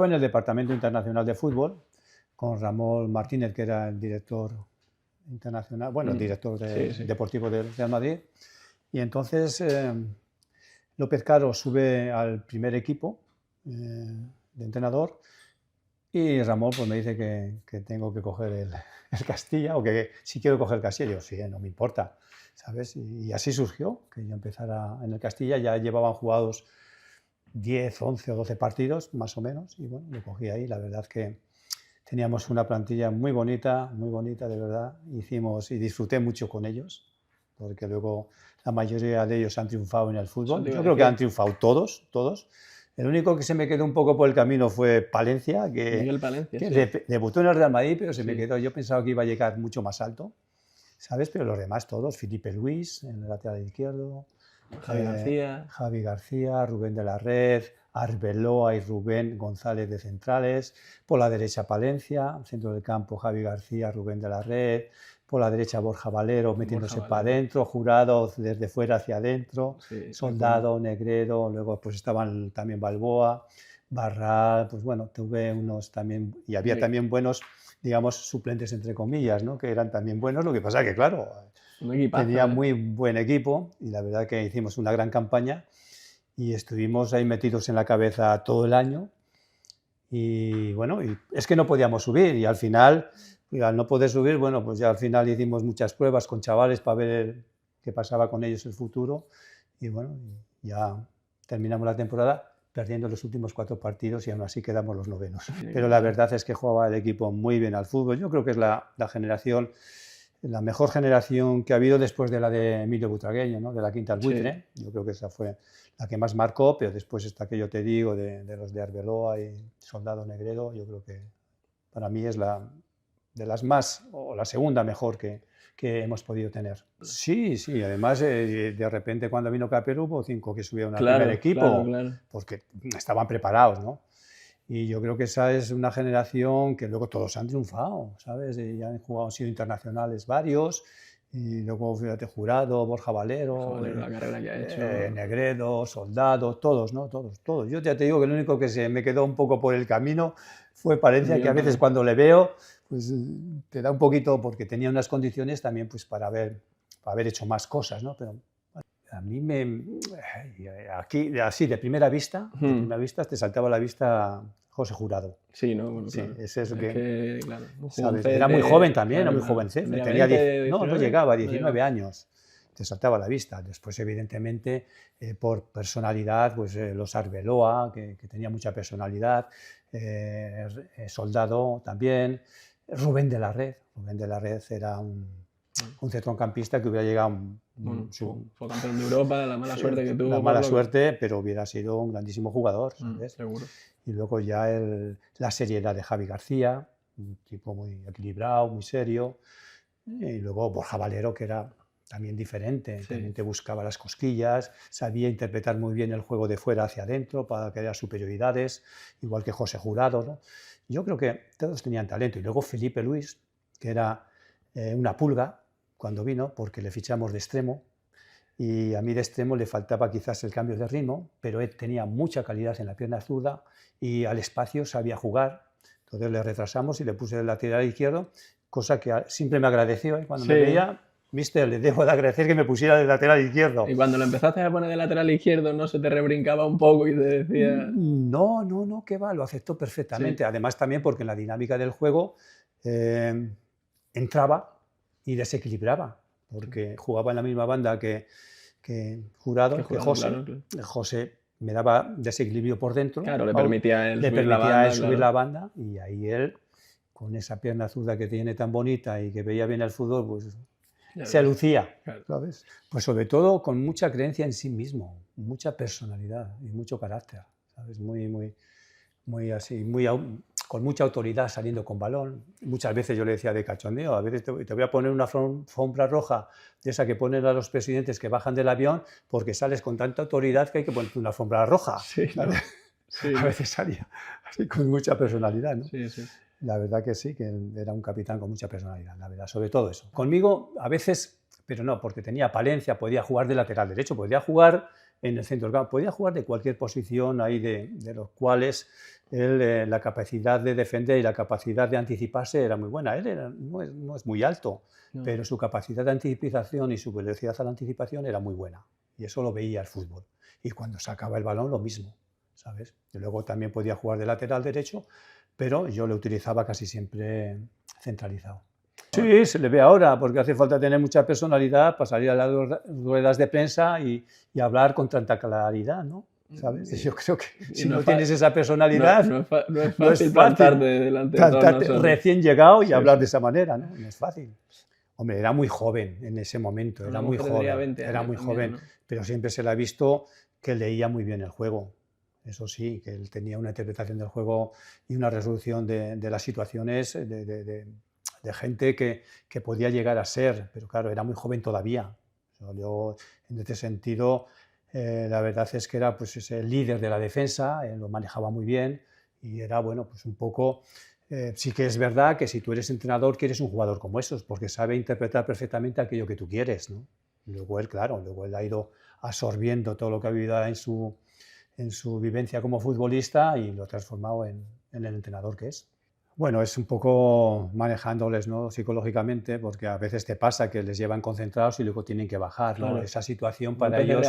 estaba en el Departamento Internacional de Fútbol con Ramón Martínez, que era el director internacional, bueno, el director deportivo del Real Madrid. Y entonces López Caro sube al primer equipo de entrenador y Ramón pues, me dice que tengo que coger el Castilla, o que si quiero coger el Castilla. Yo, sí, no me importa, ¿sabes? Y así surgió, que yo empezara en el Castilla. Ya llevaban jugados 10, 11 o 12 partidos, más o menos, y bueno, lo cogí ahí. La verdad que teníamos una plantilla muy bonita, de verdad. Hicimos y disfruté mucho con ellos, porque luego la mayoría de ellos han triunfado en el fútbol. Yo creo que han triunfado todos. El único que se me quedó un poco por el camino fue Palencia, Miguel Palencia, que debutó en el Real Madrid, pero se me quedó. Yo pensaba que iba a llegar mucho más alto, ¿sabes? Pero los demás todos, Felipe Luis en el lateral izquierdo, Javi García, Rubén de la Red, Arbeloa y Rubén González de centrales, por la derecha Palencia, centro del campo Javi García, Rubén de la Red, por la derecha Borja Valero metiéndose para adentro, Jurado desde fuera hacia adentro, Soldado, Negredo, luego pues estaban también Balboa, Barral, pues bueno, tuve unos también, y había también buenos, digamos, suplentes entre comillas, ¿no? Que eran también buenos, lo que pasa que claro, tenía muy buen equipo y la verdad que hicimos una gran campaña y estuvimos ahí metidos en la cabeza todo el año y bueno, y es que no podíamos subir y al final, al no poder subir, bueno, pues ya al final hicimos muchas pruebas con chavales para ver qué pasaba con ellos el futuro y bueno, ya terminamos la temporada perdiendo los últimos 4 partidos y aún así quedamos los 9º. Pero la verdad es que jugaba el equipo muy bien al fútbol. Yo creo que es la generación, la mejor generación que ha habido después de la de Emilio Butragueño, ¿no? De la Quinta al Buitre. Yo creo que esa fue la que más marcó, pero después esta que yo te digo, de los de Arbeloa y Soldado, Negredo, yo creo que para mí es de las más, o la segunda mejor que hemos podido tener. Sí, además de repente cuando vino Capero hubo 5 que subieron al primer equipo, porque estaban preparados, ¿no? Y yo creo que esa es una generación que luego todos han triunfado, ¿sabes? Y ya han sido internacionales varios, y luego fíjate, Jurado, Borja Valero, la carrera que ha hecho. Negredo, Soldado, todos, ¿no? Todos. Yo ya te digo que el único que se me quedó un poco por el camino fue Palencia, que a veces cuando le veo, pues te da un poquito, porque tenía unas condiciones también pues para haber hecho más cosas, ¿no? Pero a mí aquí, así de primera vista, te saltaba a la vista José Jurado. Sí, ¿no? Bueno, sí, claro. es eso que claro, era muy joven también, era muy jovencito. Tenía 10, no llegaba, 19 años. Te saltaba a la vista. Después, evidentemente, por personalidad, pues los Arbeloa, que tenía mucha personalidad, Soldado también, Rubén de la Red. Rubén de la Red era un centrocampista que hubiera llegado fue campeón de Europa, la mala suerte que tuvo. La mala suerte, pero hubiera sido un grandísimo jugador, ¿sabes? Seguro. Y luego ya la seriedad de Javi García, un tipo muy equilibrado, muy serio. Y luego Borja Valero, que era también diferente, también te buscaba las cosquillas, sabía interpretar muy bien el juego de fuera hacia adentro para crear superioridades, igual que José Jurado, ¿no? Yo creo que todos tenían talento. Y luego Felipe Luis, que era una pulga cuando vino, porque le fichamos de extremo, y a mí de extremo le faltaba quizás el cambio de ritmo, pero él tenía mucha calidad en la pierna zurda y al espacio sabía jugar. Entonces le retrasamos y le puse el lateral izquierdo, cosa que siempre me agradeció. Cuando me veía, mister, le debo de agradecer que me pusiera de lateral izquierdo. Y cuando lo empezaste a poner de lateral izquierdo, ¿no se te rebrincaba un poco y te decía...? No, que va, lo aceptó perfectamente. Además también porque en la dinámica del juego entraba y desequilibraba, porque jugaba en la misma banda que Jurado, que José. Claro. José me daba desequilibrio por dentro. Claro, le permitía él subir la banda, y ahí él, con esa pierna zurda que tiene tan bonita y que veía bien el fútbol, pues se lucía, ¿sabes? Pues sobre todo con mucha creencia en sí mismo, mucha personalidad y mucho carácter, ¿sabes? Muy así, con mucha autoridad saliendo con balón. Muchas veces yo le decía de cachondeo, a veces te voy a poner una alfombra roja de esa que ponen a los presidentes que bajan del avión, porque sales con tanta autoridad que hay que ponerte una alfombra roja. Sí, ¿no? A veces salía así con mucha personalidad, ¿no? Sí. La verdad que sí, que era un capitán con mucha personalidad, la verdad, sobre todo eso. Conmigo a veces, pero no, porque tenía Palencia, podía jugar de lateral derecho, podía jugar en el centro del campo. Podía jugar de cualquier posición ahí de los cuales él, la capacidad de defender y la capacidad de anticiparse era muy buena. Él no es muy alto, pero su capacidad de anticipación y su velocidad a la anticipación era muy buena. Y eso lo veía el fútbol. Y cuando sacaba el balón, lo mismo, ¿sabes? Y luego también podía jugar de lateral derecho, pero yo lo utilizaba casi siempre centralizado. Sí, se le ve ahora, porque hace falta tener mucha personalidad para salir a las ruedas de prensa y hablar con tanta claridad, ¿no? ¿Sabes? Yo creo que si no tienes esa personalidad, no es fácil plantarte delante de todos nosotros. Recién llegado y hablar de esa manera, ¿no? No es fácil. Hombre, era muy joven en ese momento, era muy joven, era muy joven, ¿no? Pero siempre se le ha visto que leía muy bien el juego. Eso sí, que él tenía una interpretación del juego y una resolución de las situaciones de gente que podía llegar a ser, pero claro, era muy joven todavía. Yo, en este sentido, la verdad es que era pues, ese líder de la defensa, lo manejaba muy bien y era, bueno, pues un poco... sí que es verdad que si tú eres entrenador quieres un jugador como esos, porque sabe interpretar perfectamente aquello que tú quieres, ¿no? Luego él, claro, luego él ha ido absorbiendo todo lo que ha vivido en su vivencia como futbolista y lo ha transformado en el entrenador que es. Bueno, es un poco manejándoles, ¿no? Psicológicamente, porque a veces te pasa que les llevan concentrados y luego tienen que bajar, ¿no? Claro. Esa situación para ellos,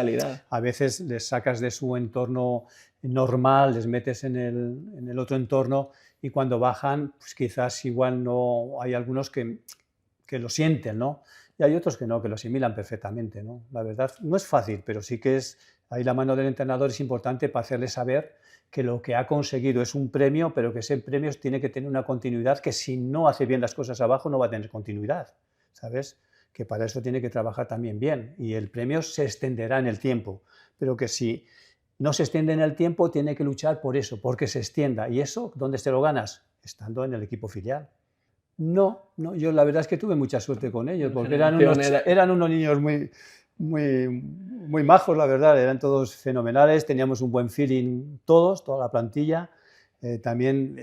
a veces les sacas de su entorno normal, les metes en el otro entorno y cuando bajan, pues quizás igual no, hay algunos que lo sienten, ¿no? Y hay otros que no, que lo asimilan perfectamente, ¿no? La verdad, no es fácil, pero sí que es, ahí la mano del entrenador es importante para hacerle saber que lo que ha conseguido es un premio, pero que ese premio tiene que tener una continuidad, que si no hace bien las cosas abajo no va a tener continuidad, ¿sabes? Que para eso tiene que trabajar también bien y el premio se extenderá en el tiempo, pero que si no se extiende en el tiempo tiene que luchar por eso, porque se extienda. ¿Y eso dónde te lo ganas? Estando en el equipo filial. No, yo la verdad es que tuve mucha suerte con ellos, porque eran unos niños muy majos, la verdad, eran todos fenomenales, teníamos un buen feeling todos, toda la plantilla, también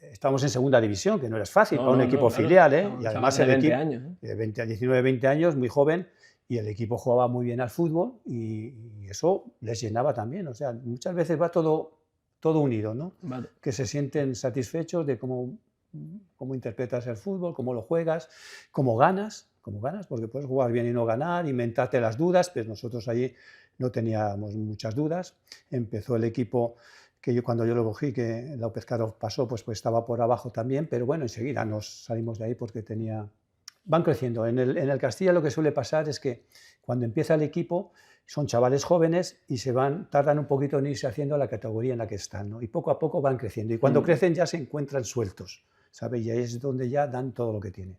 estábamos en segunda división, que no era fácil para un equipo filial, y además el equipo, 19, 20 años, muy joven, y el equipo jugaba muy bien al fútbol y eso les llenaba también, o sea, muchas veces va todo unido, ¿no? Vale. Que se sienten satisfechos de cómo interpretas el fútbol, cómo lo juegas, cómo ganas, porque puedes jugar bien y no ganar, inventarte las dudas, pero nosotros allí no teníamos muchas dudas. Empezó el equipo que cuando yo lo cogí, que López Caro pasó, pues estaba por abajo también, pero bueno, enseguida nos salimos de ahí porque van creciendo. En el Castilla lo que suele pasar es que cuando empieza el equipo son chavales jóvenes y tardan un poquito en irse haciendo la categoría en la que están, ¿no? Y poco a poco van creciendo y cuando crecen ya se encuentran sueltos, ¿sabes? Y ahí es donde ya dan todo lo que tienen.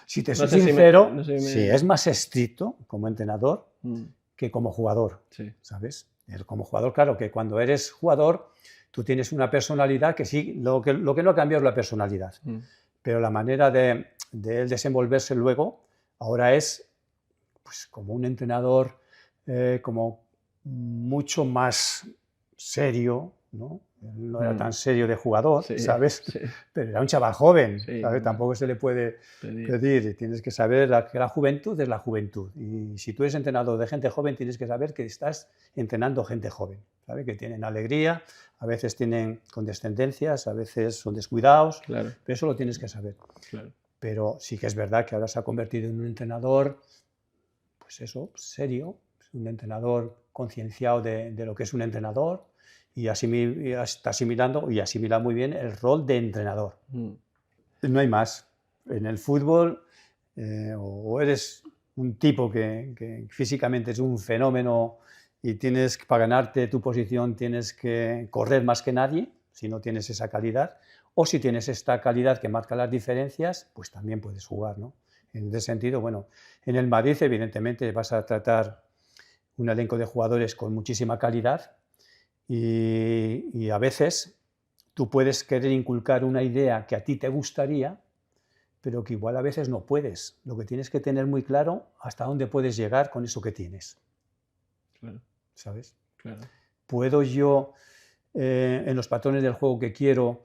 Si te soy sincero, sí, es más estricto como entrenador que como jugador, sí. ¿Sabes? Como jugador, claro, que cuando eres jugador tú tienes una personalidad que sí, lo que no ha cambiado es la personalidad, pero la manera de él desenvolverse luego ahora es pues, como un entrenador como mucho más serio, ¿no? No era tan serio de jugador, sí, ¿sabes? Sí. Pero era un chaval joven, sí, ¿sabes? Tampoco se le puede pedir. Tienes que saber que la juventud es la juventud. Y si tú eres entrenador de gente joven, tienes que saber que estás entrenando gente joven, ¿sabes? Que tienen alegría, a veces tienen condescendencias, a veces son descuidados, claro. Pero eso lo tienes que saber. Claro. Pero sí que es verdad que ahora se ha convertido en un entrenador, pues eso, serio, un entrenador concienciado de lo que es un entrenador, y está asimilando y asimila muy bien el rol de entrenador. No hay más. En el fútbol o eres un tipo que físicamente es un fenómeno y para ganarte tu posición tienes que correr más que nadie, si no tienes esa calidad, o si tienes esta calidad que marca las diferencias, pues también puedes jugar, ¿no? En ese sentido, bueno, en el Madrid evidentemente vas a tratar un elenco de jugadores con muchísima calidad, y a veces tú puedes querer inculcar una idea que a ti te gustaría, pero que igual a veces no puedes. Lo que tienes que tener muy claro hasta dónde puedes llegar con eso que tienes. Claro. ¿Sabes? Claro. ¿Puedo yo, en los patrones del juego que quiero,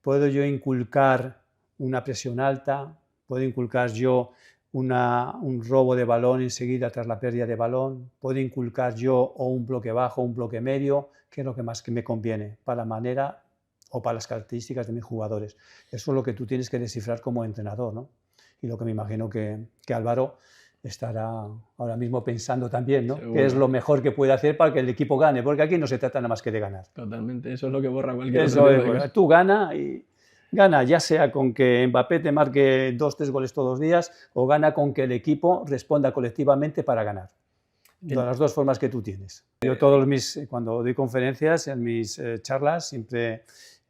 puedo yo inculcar una presión alta? ¿Puedo inculcar yo un robo de balón enseguida tras la pérdida de balón, puedo inculcar yo o un bloque bajo, un bloque medio, qué es lo que más que me conviene para la manera o para las características de mis jugadores. Eso es lo que tú tienes que descifrar como entrenador, ¿no? Y lo que me imagino que Álvaro estará ahora mismo pensando también, ¿no? Qué es lo mejor que puede hacer para que el equipo gane, porque aquí no se trata nada más que de ganar. Totalmente, eso es lo que borra cualquier otro. Tú gana y gana, ya sea con que Mbappé te marque 2 o 3 goles todos los días, o gana con que el equipo responda colectivamente para ganar. De las dos formas que tú tienes. Yo cuando doy conferencias, en mis charlas, siempre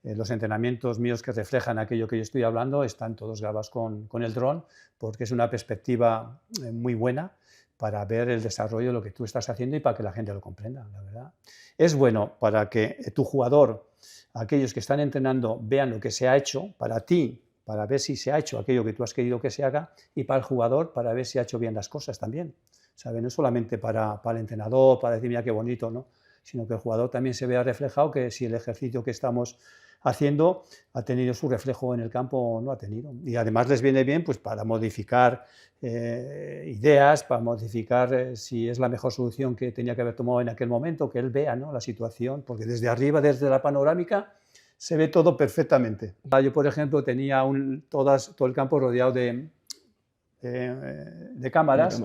los entrenamientos míos que reflejan aquello que yo estoy hablando están todos grabados con el dron, porque es una perspectiva muy buena para ver el desarrollo de lo que tú estás haciendo y para que la gente lo comprenda, la verdad. Es bueno para que tu jugador, aquellos que están entrenando, vean lo que se ha hecho para ti, para ver si se ha hecho aquello que tú has querido que se haga, y para el jugador, para ver si ha hecho bien las cosas también. ¿Sabe? No solamente para el entrenador, para decir, mira qué bonito, ¿no? Sino que el jugador también se vea reflejado, que si el ejercicio que estamos haciendo ha tenido su reflejo en el campo o no ha tenido. Y además les viene bien pues, para modificar ideas, para modificar si es la mejor solución que tenía que haber tomado en aquel momento, que él vea, ¿no?, la situación, porque desde arriba, desde la panorámica, se ve todo perfectamente. Yo, por ejemplo, tenía todo el campo rodeado de cámaras,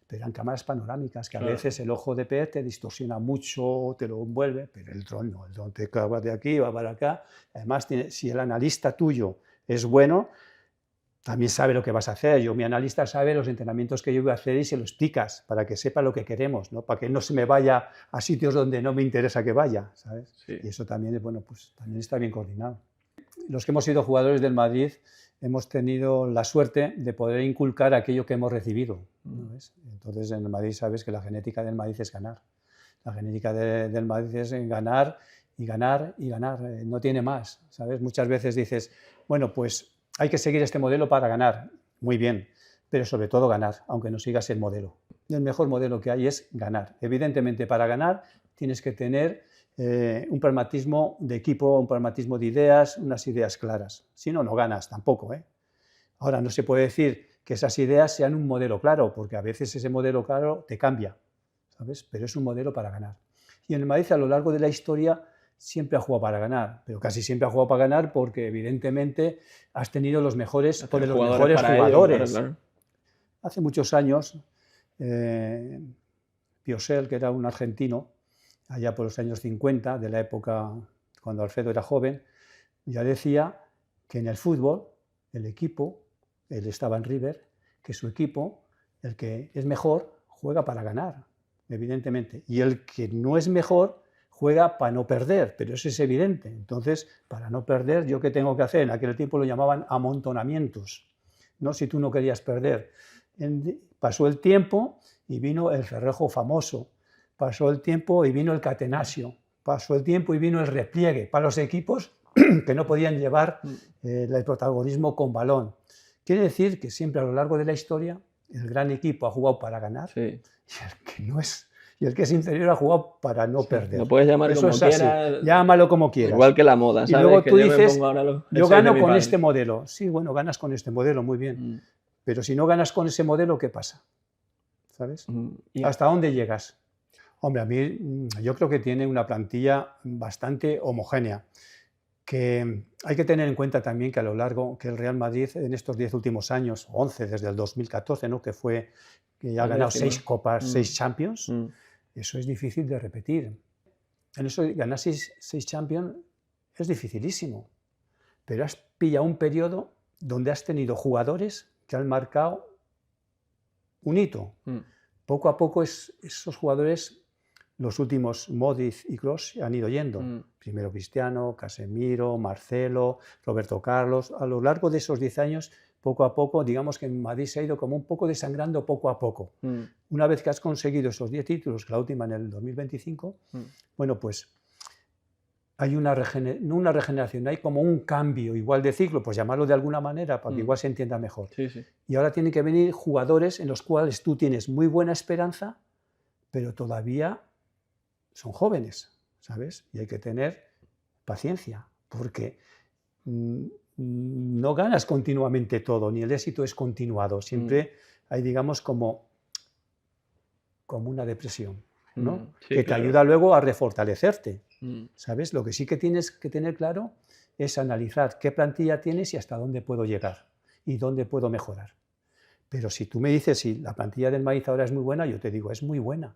pero eran cámaras panorámicas, que a veces el ojo de pez te distorsiona mucho, te lo envuelve, pero el dron no, el dron te clava de aquí, va para acá. Además, si el analista tuyo es bueno, también sabe lo que vas a hacer. Mi analista sabe los entrenamientos que yo voy a hacer y se lo explicas para que sepa lo que queremos, ¿no? Para que no se me vaya a sitios donde no me interesa que vaya, ¿sabes? Sí. Y eso también, bueno, pues también está bien coordinado. Los que hemos sido jugadores del Madrid hemos tenido la suerte de poder inculcar aquello que hemos recibido, ¿no ves? Entonces, en el Madrid sabes que la genética del Madrid es ganar. La genética del Madrid es ganar y ganar y ganar, no tiene más, ¿sabes? Muchas veces dices, bueno, pues hay que seguir este modelo para ganar, muy bien, pero sobre todo ganar, aunque no sigas el modelo. El mejor modelo que hay es ganar. Evidentemente, para ganar tienes que tener un pragmatismo de equipo, un pragmatismo de ideas, unas ideas claras. Si no, no ganas tampoco, ¿eh? Ahora, no se puede decir que esas ideas sean un modelo claro, porque a veces ese modelo claro te cambia, ¿sabes? Pero es un modelo para ganar. Y en el Madrid, a lo largo de la historia, siempre ha jugado para ganar, pero casi siempre ha jugado para ganar porque, evidentemente, has tenido los mejores jugadores. Claro. Hace muchos años, Piosel, que era un argentino, allá por los años 50, de la época cuando Alfredo era joven, ya decía que en el fútbol, el equipo, él estaba en River, que su equipo, el que es mejor, juega para ganar, evidentemente, y el que no es mejor, juega para no perder, pero eso es evidente. Entonces, para no perder, ¿yo qué tengo que hacer? En aquel tiempo lo llamaban amontonamientos, ¿no? Si tú no querías perder. Pasó el tiempo y vino el Cerrojo famoso, pasó el tiempo y vino el catenaccio, pasó el tiempo y vino el repliegue para los equipos que no podían llevar el protagonismo con balón. Quiere decir que siempre a lo largo de la historia el gran equipo ha jugado para ganar, sí, y el que es inferior ha jugado para no perder. Lo puedes llamar como quieras. Llámalo como quieras. Igual que la moda, ¿sabes? Y luego tú dices, yo gano con padre. este modelo. Sí, bueno, ganas con este modelo, muy bien. Pero si no ganas con ese modelo, ¿qué pasa? ¿Sabes? ¿Hasta dónde llegas? Hombre, a mí yo creo que tiene una plantilla bastante homogénea, que hay que tener en cuenta también que a lo largo que el Real Madrid en estos 10 últimos años, 11 desde el 2014, ¿no?, que ya ha ganado 6 copas, 6 Champions, eso es difícil de repetir. En eso ganar 6 Champions es dificilísimo, pero has pillado un periodo donde has tenido jugadores que han marcado un hito. Poco a poco esos jugadores, los últimos Modric y Kroos, han ido yendo. Primero Cristiano, Casemiro, Marcelo, Roberto Carlos. A lo largo de esos 10 años, poco a poco, digamos que en Madrid se ha ido como un poco desangrando poco a poco. Una vez que has conseguido esos 10 títulos, que la última en el 2025, bueno, pues hay no una regeneración, hay como un cambio igual de ciclo, pues llamarlo de alguna manera para que igual se entienda mejor. Sí, sí. Y ahora tienen que venir jugadores en los cuales tú tienes muy buena esperanza, pero todavía son jóvenes, ¿sabes? Y hay que tener paciencia, porque no ganas continuamente todo, ni el éxito es continuado. Siempre hay digamos, como una depresión, ¿no? Sí, que claro. te ayuda luego a refortalecerte, Mm. ¿sabes? Lo que sí que tienes que tener claro es analizar qué plantilla tienes y hasta dónde puedo llegar y dónde puedo mejorar. Pero si tú me dices si la plantilla del Madrid ahora es muy buena, yo te digo, es muy buena.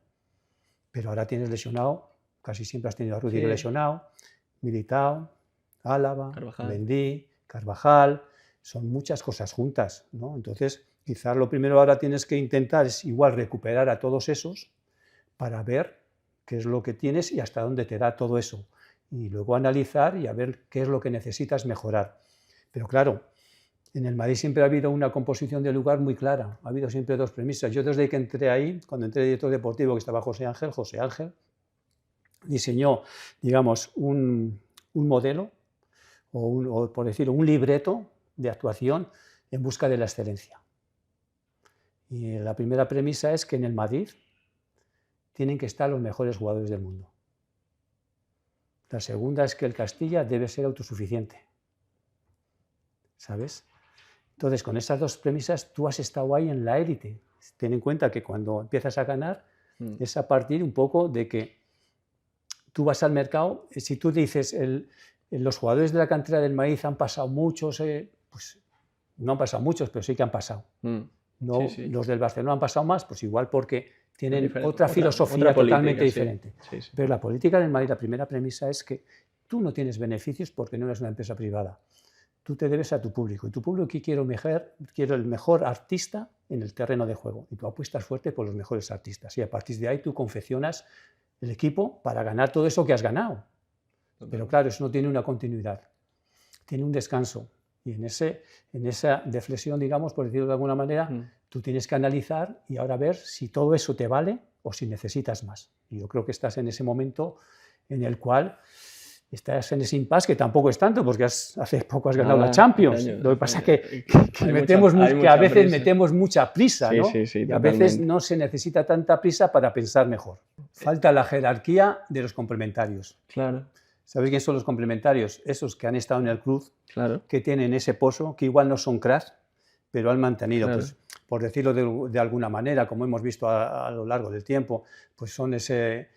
Pero ahora tienes lesionado, casi siempre has tenido a Rudiger Sí. lesionado, Militao, Álava, Carvajal. Mendy, Carvajal, son muchas cosas juntas, ¿no? Entonces, quizás lo primero ahora tienes que intentar es igual recuperar a todos esos para ver qué es lo que tienes y hasta dónde te da todo eso. Y luego analizar y a ver qué es lo que necesitas mejorar. Pero claro, en el Madrid siempre ha habido una composición de lugar muy clara, ha habido siempre dos premisas. Yo desde que entré ahí, cuando entré de director deportivo, que estaba José Ángel diseñó, digamos, un modelo, o por decirlo, un libreto de actuación en busca de la excelencia. Y la primera premisa es que en el Madrid tienen que estar los mejores jugadores del mundo. La segunda es que el Castilla debe ser autosuficiente, ¿sabes? Entonces, con esas dos premisas, tú has estado ahí en la élite. Ten en cuenta que cuando empiezas a ganar, es a partir un poco de que tú vas al mercado. Si tú dices, los jugadores de la cantera del Madrid han pasado muchos, pues no han pasado muchos, pero sí que han pasado. No, sí. Los del Barcelona han pasado más, pues igual porque tienen otra filosofía otra política, totalmente diferente. Sí. Pero la política del Madrid, la primera premisa es que tú no tienes beneficios porque no eres una empresa privada. Tú te debes a tu público. Y tu público quiero el mejor artista en el terreno de juego. Y tú apuestas fuerte por los mejores artistas. Y a partir de ahí tú confeccionas el equipo para ganar todo eso que has ganado. Pero claro, eso no tiene una continuidad. Tiene un descanso. Y en esa deflexión, digamos, por decirlo de alguna manera, tú tienes que analizar y ahora ver si todo eso te vale o si necesitas más. Y yo creo que estás en ese momento en el cual estás en ese impasse, que tampoco es tanto, porque hace poco has ganado la Champions. Lo que pasa es que a veces metemos mucha prisa, ¿no? Y a veces no se necesita tanta prisa para pensar mejor. Falta la jerarquía de los complementarios. Claro. ¿Sabéis quiénes son los complementarios? Esos que han estado en el club, claro, que tienen ese pozo, que igual no son cracks, pero han mantenido, claro, pues, por decirlo de alguna manera, como hemos visto a lo largo del tiempo, pues son ese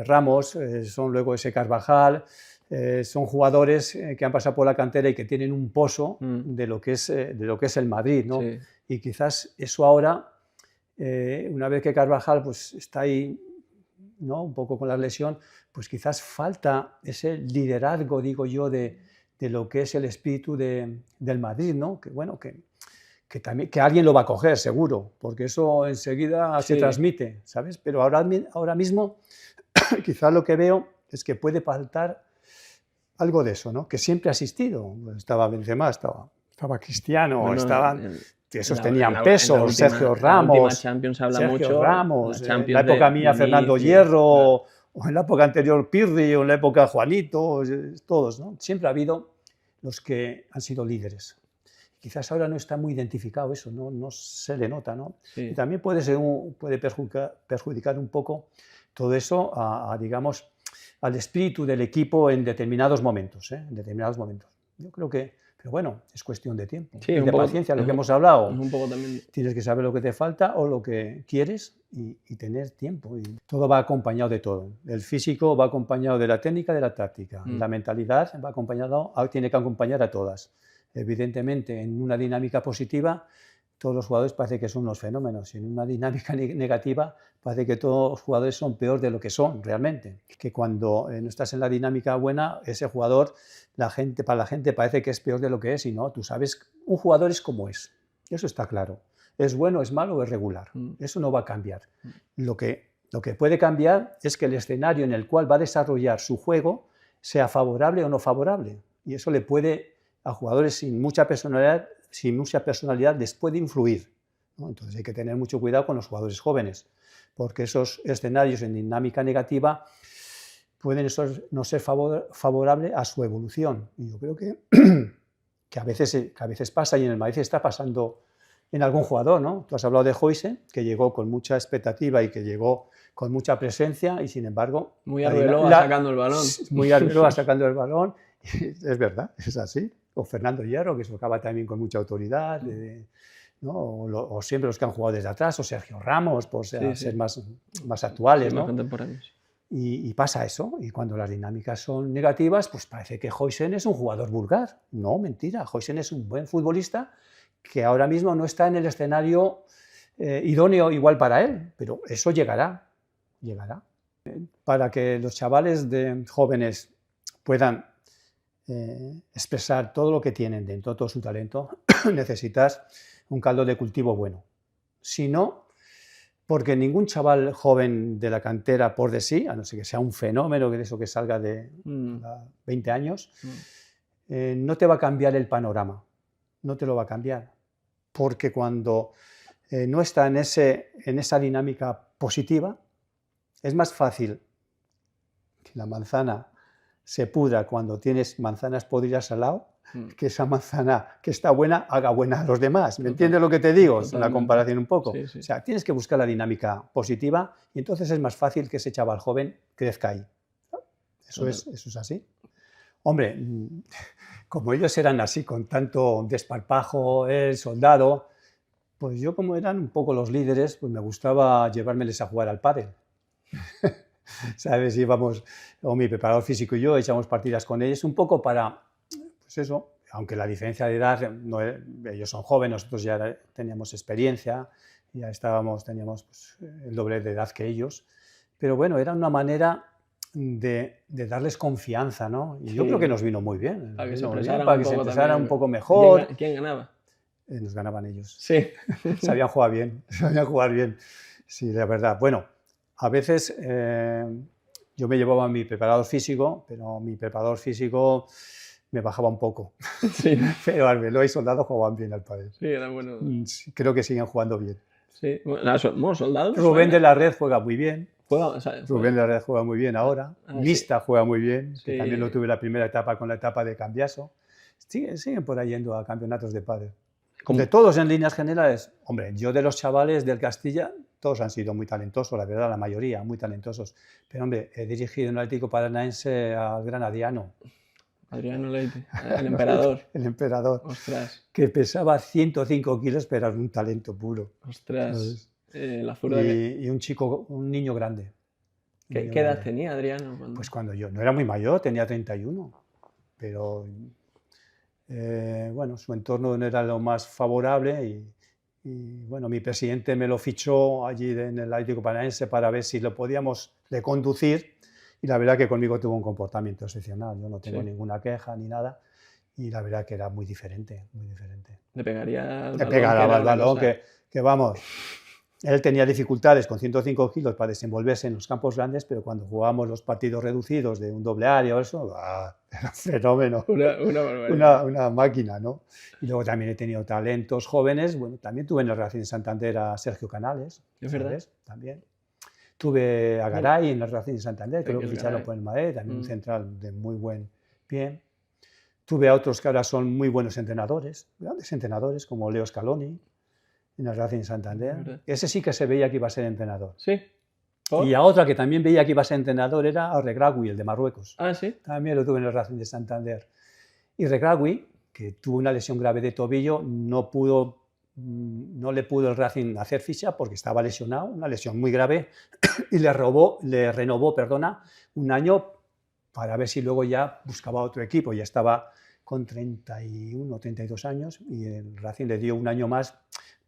Ramos, son luego ese Carvajal, son jugadores que han pasado por la cantera y que tienen un pozo de lo que es el Madrid, ¿no? Sí. Y quizás eso ahora, una vez que Carvajal pues, está ahí, ¿no? Un poco con la lesión, pues quizás falta ese liderazgo, digo yo, de lo que es el espíritu del Madrid, ¿no? Que bueno, que alguien lo va a coger, seguro, porque eso enseguida se transmite, ¿sabes? Pero ahora mismo quizás lo que veo es que puede faltar algo de eso, ¿no? Que siempre ha existido. Estaba Benzema, estaba Cristiano, bueno, estaban... Esos tenían peso, Sergio Ramos, en la Champions habla mucho, Ramos, en la época mía Fernando Hierro, o en la época anterior Pirri, o en la época Juanito, todos, ¿no? Siempre ha habido los que han sido líderes. Quizás ahora no está muy identificado eso, no se le nota, ¿no? Sí. Y también puede perjudicar un poco todo eso digamos, al espíritu del equipo en determinados momentos, en determinados momentos. Yo creo que... Pero bueno, es cuestión de tiempo y de paciencia, lo que hemos hablado. Un poco también. Tienes que saber lo que te falta o lo que quieres y tener tiempo. Y todo va acompañado de todo. El físico va acompañado de la técnica, de la táctica. La mentalidad tiene que acompañar a todas. Evidentemente, en una dinámica positiva, todos los jugadores parece que son unos fenómenos. Y en una dinámica negativa, parece que todos los jugadores son peor de lo que son realmente. Que cuando no estás en la dinámica buena, ese jugador... para la gente parece que es peor de lo que es y no, tú sabes, un jugador es como es, eso está claro, es bueno, es malo o es regular, eso no va a cambiar. Lo que puede cambiar es que el escenario en el cual va a desarrollar su juego sea favorable o no favorable, y eso le puede, a jugadores sin mucha personalidad les puede influir, ¿no? Entonces hay que tener mucho cuidado con los jugadores jóvenes, porque esos escenarios en dinámica negativa pueden no ser favorables a su evolución. Y yo creo que a veces pasa, y en el Madrid está pasando en algún jugador, ¿no? Tú has hablado de Huijsen, que llegó con mucha expectativa y que llegó con mucha presencia, y sin embargo... Muy Arbeloa sacando el balón. Muy Arbeloa sacando el balón, es verdad, es así. O Fernando Hierro, que tocaba también con mucha autoridad, ¿no? O siempre los que han jugado desde atrás, o Sergio Ramos, por ser más actuales, sí, ¿no? más contemporáneos. Y pasa eso, y cuando las dinámicas son negativas, pues parece que Huijsen es un jugador vulgar. No, mentira, Huijsen es un buen futbolista que ahora mismo no está en el escenario idóneo igual para él, pero eso llegará. Para que los chavales jóvenes puedan expresar todo lo que tienen dentro, todo su talento, necesitas un caldo de cultivo bueno. Si no, porque ningún chaval joven de la cantera por de sí, a no ser que sea un fenómeno, que eso que salga de 20 años, no te va a cambiar el panorama, no te lo va a cambiar, porque cuando no está en esa dinámica positiva, es más fácil que la manzana se pudra cuando tienes manzanas podridas al lado, que esa manzana que está buena haga buena a los demás. ¿Me entiendes lo que te digo? Es una comparación un poco. Sí, sí. O sea, tienes que buscar la dinámica positiva y entonces es más fácil que ese chaval joven crezca ahí. Eso es así. Hombre, como ellos eran así, con tanto desparpajo, el soldado, pues yo, como eran un poco los líderes, pues me gustaba llevármeles a jugar al pádel. ¿Sabes? Íbamos, o mi preparador físico y yo, echamos partidas con ellos, un poco para, pues eso, aunque la diferencia de edad, ellos son jóvenes, nosotros ya teníamos experiencia, ya teníamos pues, el doble de edad que ellos, pero bueno, era una manera de darles confianza, ¿no? Y yo creo que nos vino muy bien. Para que se expresaran un poco mejor. ¿Quién ganaba? Nos ganaban ellos. Sí. Sabían jugar bien, Sí, la verdad. Bueno, a veces yo me llevaba a mi preparador físico, pero mi preparador físico me bajaba un poco. Sí. Pero Arbeloa y Soldado jugaban bien al pádel. Sí, era bueno. Creo que siguen jugando bien. Sí. Bueno, Soldado. Rubén de la Red juega muy bien. Rubén de la Red juega muy bien ahora. Mista juega muy bien, que sí. también lo tuve la primera etapa con la etapa de Cambiaso. Siguen por ahí yendo a campeonatos de pádel. De todos en líneas generales, hombre, yo de los chavales del Castilla, todos han sido muy talentosos, la verdad, la mayoría, muy talentosos. Pero, hombre, he dirigido en el Atlético Paranaense al gran Adriano. Adriano Leite, el emperador. El emperador. Ostras. Que pesaba 105 kilos, pero era un talento puro. Ostras. La zurda y un niño grande. ¿Qué edad tenía Adriano? Pues cuando yo no era muy mayor, tenía 31, pero... bueno, su entorno no era lo más favorable y bueno, mi presidente me lo fichó allí en el Atlético Paranaense para ver si lo podíamos reconducir y la verdad que conmigo tuvo un comportamiento excepcional. Yo no tengo ninguna queja ni nada y la verdad que era muy diferente, muy diferente. Le pegaría al balón, que vamos... Él tenía dificultades con 105 kilos para desenvolverse en los campos grandes, pero cuando jugábamos los partidos reducidos de un doble área o eso, era un fenómeno. Una máquina, ¿no? Y luego también he tenido talentos jóvenes. Bueno, también tuve en el Racing de Santander a Sergio Canales. ¿Es verdad? También. Tuve a Garay en el Racing de Santander, creo que ficharon por el Madrid, también un central de muy buen pie. Tuve a otros que ahora son muy buenos entrenadores, grandes entrenadores, como Leo Scaloni, en el Racing Santander. Ese sí que se veía que iba a ser entrenador. Sí. Y a otra que también veía que iba a ser entrenador era a Regragui, el de Marruecos. Ah, sí. También lo tuve en el Racing de Santander. Y Regragui, que tuvo una lesión grave de tobillo, no le pudo el Racing hacer ficha porque estaba lesionado, una lesión muy grave, y le renovó un año para ver si luego ya buscaba otro equipo. Ya estaba con 31 o 32 años y el Racing le dio un año más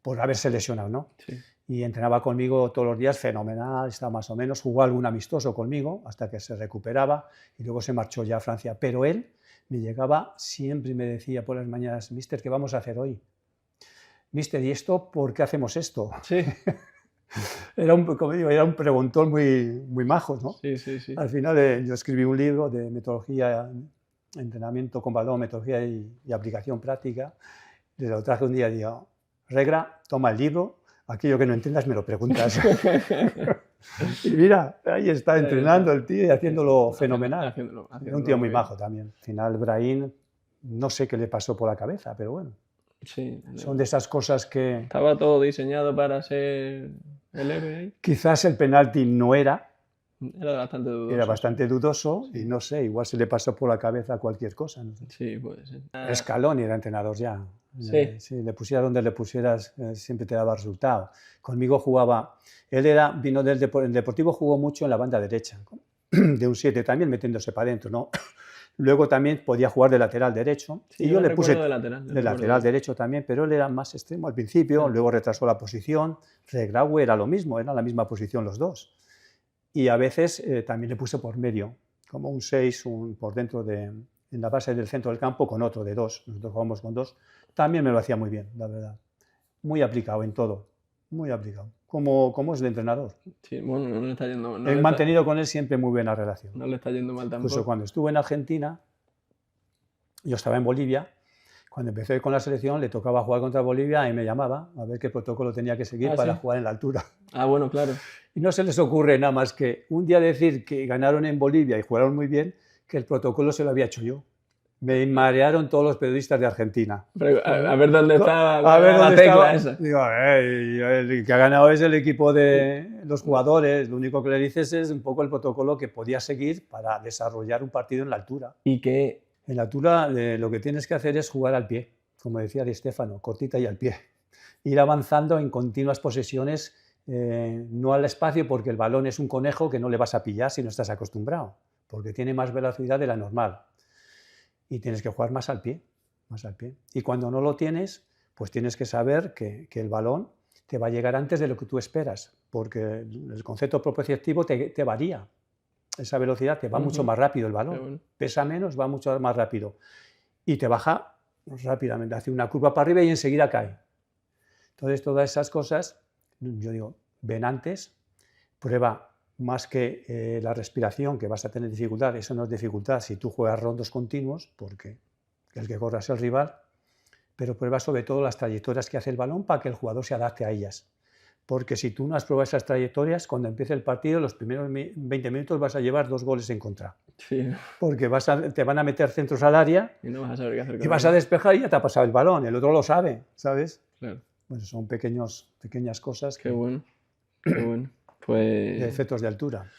por haberse lesionado, ¿no? Sí. Y entrenaba conmigo todos los días, fenomenal, estaba más o menos, jugó algún amistoso conmigo hasta que se recuperaba y luego se marchó ya a Francia. Pero él me llegaba siempre y me decía por las mañanas: mister, ¿qué vamos a hacer hoy? Mister, ¿y esto por qué hacemos esto? Sí. Era un preguntón muy majo, ¿no? Sí, sí, sí. Al final yo escribí un libro de metodología, entrenamiento con balón, metodología y aplicación práctica. Le lo traje un día y digo: Regra, toma el libro, aquello que no entiendas me lo preguntas. Y mira, ahí está entrenando el tío y haciéndolo fenomenal. Era un tío muy majo también. Al final, Brahim, no sé qué le pasó por la cabeza, pero bueno. Sí, son de esas cosas que... Estaba todo diseñado para ser el héroe ahí. Quizás el penalti no era, Era bastante dudoso. Era bastante dudoso y no sé, igual se le pasó por la cabeza cualquier cosa. No sé. Sí, puede ser. Scaloni era entrenador ya. Sí. Sí, le pusieras donde le pusieras, siempre te daba resultado. Conmigo jugaba, vino del el Deportivo, jugó mucho en la banda derecha, de un 7 también metiéndose para adentro, ¿no? Luego también podía jugar de lateral derecho. Sí, y yo le puse de lateral derecho también, pero él era más extremo al principio, luego retrasó la posición. Regraue era lo mismo, era la misma posición los dos. Y a veces también le puse por medio, como un 6, por dentro en la base del centro del campo con otro de 2. Nosotros jugamos con 2. También me lo hacía muy bien, la verdad. Muy aplicado en todo, muy aplicado. Como es de entrenador. Sí, bueno, no le está yendo mal. He mantenido con él siempre muy buena relación. No le está yendo mal tampoco. Incluso cuando estuve en Argentina, yo estaba en Bolivia, cuando empecé con la selección le tocaba jugar contra Bolivia y me llamaba a ver qué protocolo tenía que seguir para jugar en la altura. Ah, bueno, claro. Y no se les ocurre nada más que un día decir que ganaron en Bolivia y jugaron muy bien, que el protocolo se lo había hecho yo. Me marearon todos los periodistas de Argentina. Pero, a ver dónde estaba la tecla esa. Digo, el que ha ganado es el equipo de los jugadores. Lo único que le dices es un poco el protocolo que podía seguir para desarrollar un partido en la altura. ¿Y qué? En la altura lo que tienes que hacer es jugar al pie, como decía Di Stéfano, cortita y al pie. Ir avanzando en continuas posesiones, no al espacio, porque el balón es un conejo que no le vas a pillar si no estás acostumbrado, porque tiene más velocidad de la normal. Y tienes que jugar más al pie, más al pie. Y cuando no lo tienes, pues tienes que saber que el balón te va a llegar antes de lo que tú esperas, porque el concepto propioceptivo te varía. Esa velocidad te va mucho más rápido el balón. Bueno. Pesa menos, va mucho más rápido. Y te baja rápidamente, hace una curva para arriba y enseguida cae. Entonces, todas esas cosas, yo digo, ven antes, prueba más que la respiración, que vas a tener dificultad. Eso no es dificultad si tú juegas rondos continuos, porque el que corra es el rival, pero prueba sobre todo las trayectorias que hace el balón para que el jugador se adapte a ellas. Porque si tú no has probado esas trayectorias, cuando empiece el partido, los primeros 20 minutos vas a llevar 2 goles en contra. Sí. Porque te van a meter centros al área y no vas a saber qué hacer con y vas a despejar y ya te ha pasado el balón. El otro lo sabe, ¿sabes? Claro. Bueno, son pequeñas cosas. Qué bueno, qué bueno. Pues... de efectos de altura.